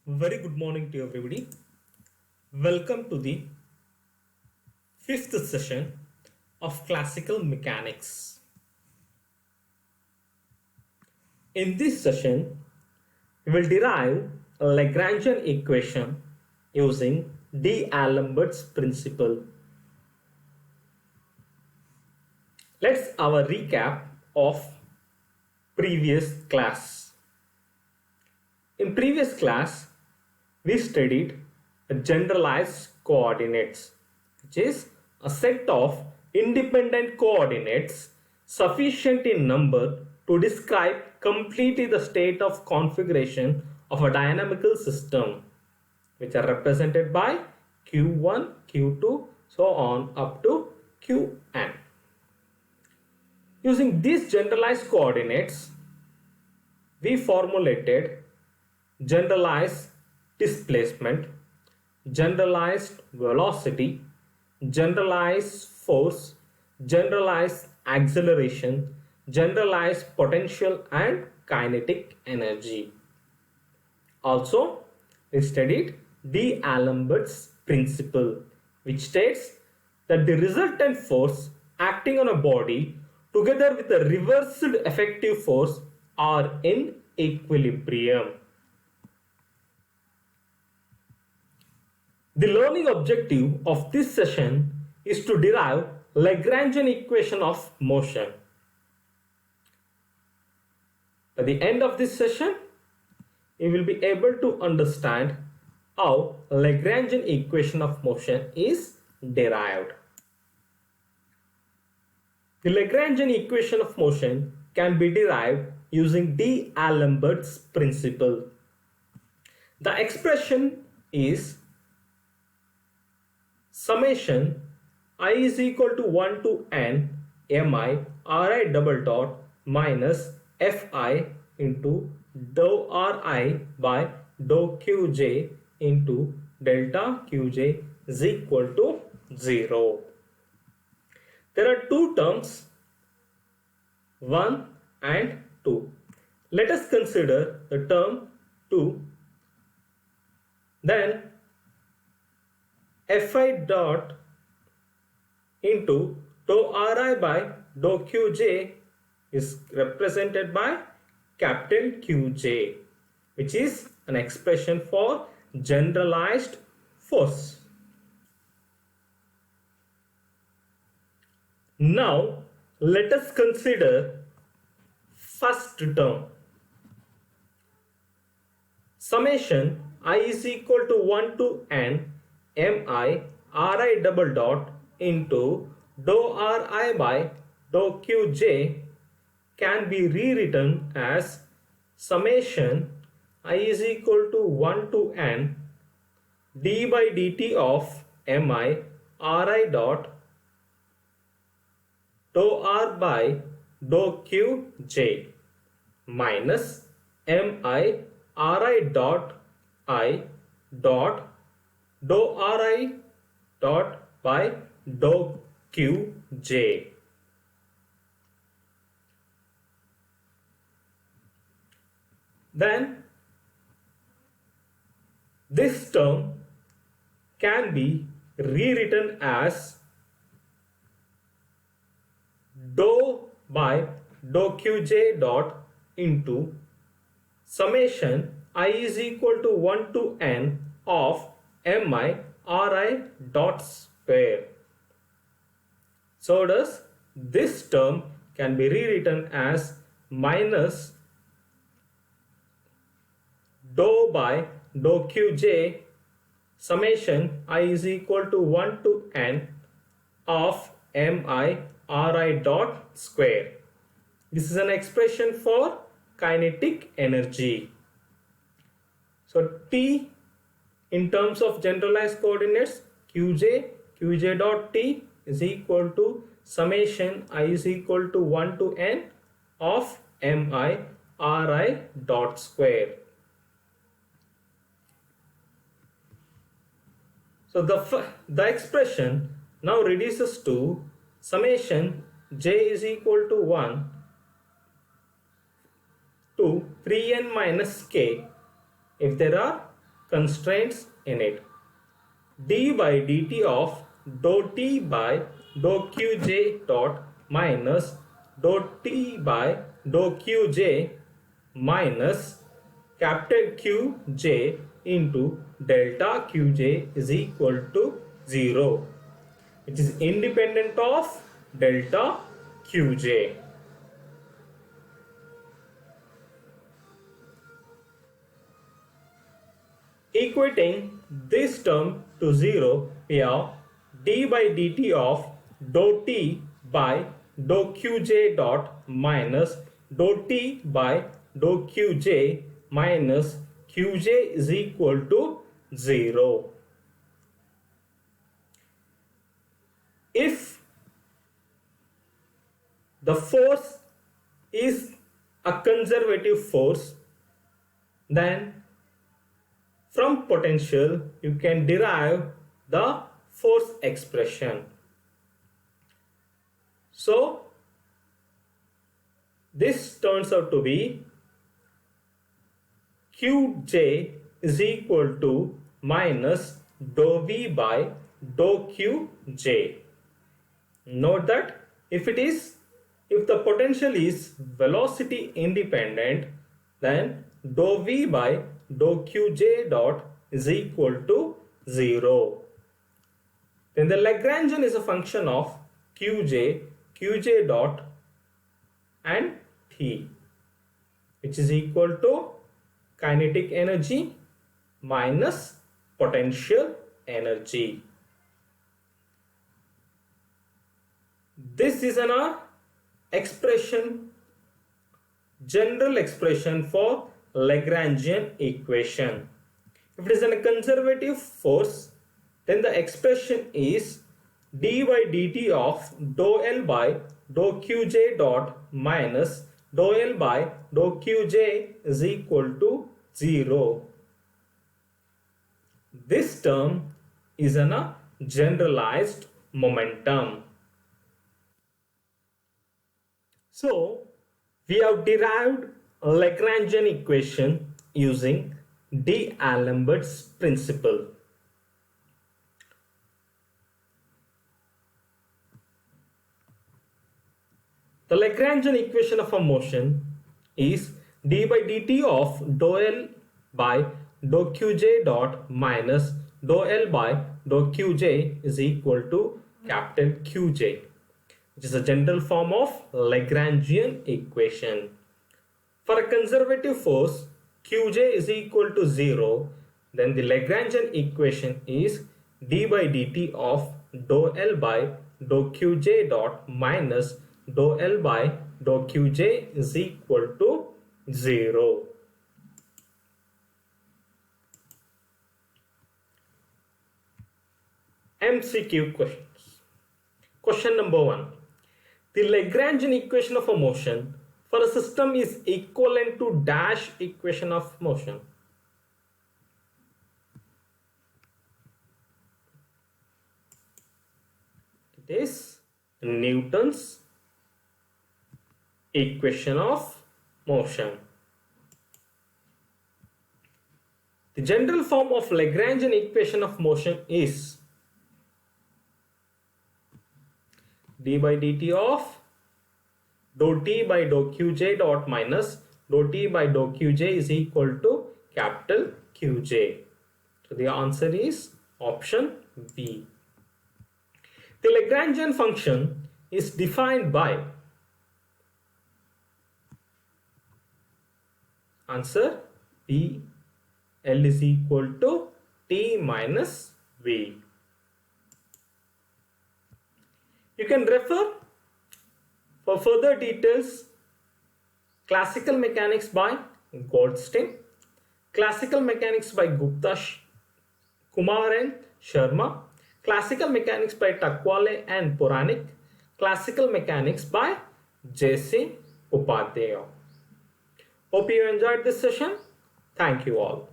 Very good morning to everybody. Welcome to the fifth session of classical mechanics. In this session, we will derive a Lagrangian equation using D'Alembert's principle. Let's have a recap of previous class. In previous class, we studied generalized coordinates, which is a set of independent coordinates sufficient in number to describe completely the state of configuration of a dynamical system, which are represented by q1, q2, so on up to qn. Using these generalized coordinates, we formulated generalized displacement, generalized velocity, generalized force, generalized acceleration, generalized potential and kinetic energy. Also, we studied D'Alembert's principle, which states that the resultant force acting on a body together with a reversed effective force are in equilibrium. The learning objective of this session is to derive Lagrangian equation of motion. By the end of this session, you will be able to understand how Lagrangian equation of motion is derived. The Lagrangian equation of motion can be derived using D'Alembert's principle. The expression is summation I is equal to 1 to n mi ri double dot minus fi into dou ri by dou qj into delta qj is equal to 0. There are two terms, 1 and 2. Let us consider the term 2. Then fi dot into dou ri by dou qj is represented by capital Qj, which is an expression for generalized force. Now let us consider first term. Summation I is equal to 1 to n mi ri double dot into dou ri by dou qj can be rewritten as summation I is equal to 1 to n d by dt of mi ri dot dou r by dou qj minus mi ri dot I dot dou ri dot by dou qj. Then this term can be rewritten as dou by dou qj dot into summation I is equal to 1 to n of mi ri dot square. So does this term can be rewritten as minus dou by dou qj summation I is equal to 1 to n of mi ri dot square. This is an expression for kinetic energy. So T in terms of generalized coordinates qj dot T is equal to summation I is equal to 1 to n of mi ri dot square. So the expression now reduces to summation j is equal to 1 to 3n minus k if there are constraints in it. d by dt of dou t by dou qj dot minus dou t by dou qj minus capital Qj into delta Qj is equal to 0, which is independent of delta Qj. Equating this term to 0, we have d by dt of dou t by dou qj dot minus dou t by dou qj minus qj is equal to 0. If the force is a conservative force, then from potential you can derive the force expression. So this turns out to be Qj is equal to minus dou v by dou qj. Note that if the potential is velocity independent, then dou v by dou qj dot is equal to 0. Then the Lagrangian is a function of qj dot and t, which is equal to kinetic energy minus potential energy. This is an general expression for Lagrangian equation. If it is a conservative force, then the expression is d by dt of dou L by dou qj dot minus dou L by dou qj is equal to 0. This term is a generalized momentum. So we have derived a Lagrangian equation using D'Alembert's principle. The Lagrangian equation of a motion is d by dt of dou L by dou qj dot minus dou L by dou qj is equal to capital Qj, which is a general form of Lagrangian equation. For a conservative force, Qj is equal to 0, then the Lagrangian equation is d by dt of dou L by dou qj dot minus dou L by dou qj is equal to 0. MCQ questions. Question number 1. The Lagrangian equation of a motion for a system is equivalent to dash equation of motion. It is Newton's equation of motion. The general form of Lagrangian equation of motion is d by dt of dou t by dou qj dot minus dou t by dou qj is equal to capital Qj. So the answer is option B. The Lagrangian function is defined by answer B, L is equal to t minus v. You can refer for further details Classical Mechanics by Goldstein, Classical Mechanics by Gupta, Kumar and Sharma, Classical Mechanics by Takwale and Puranik, Classical Mechanics by J.C. Upadhyaya. Hope you enjoyed this session. Thank you all.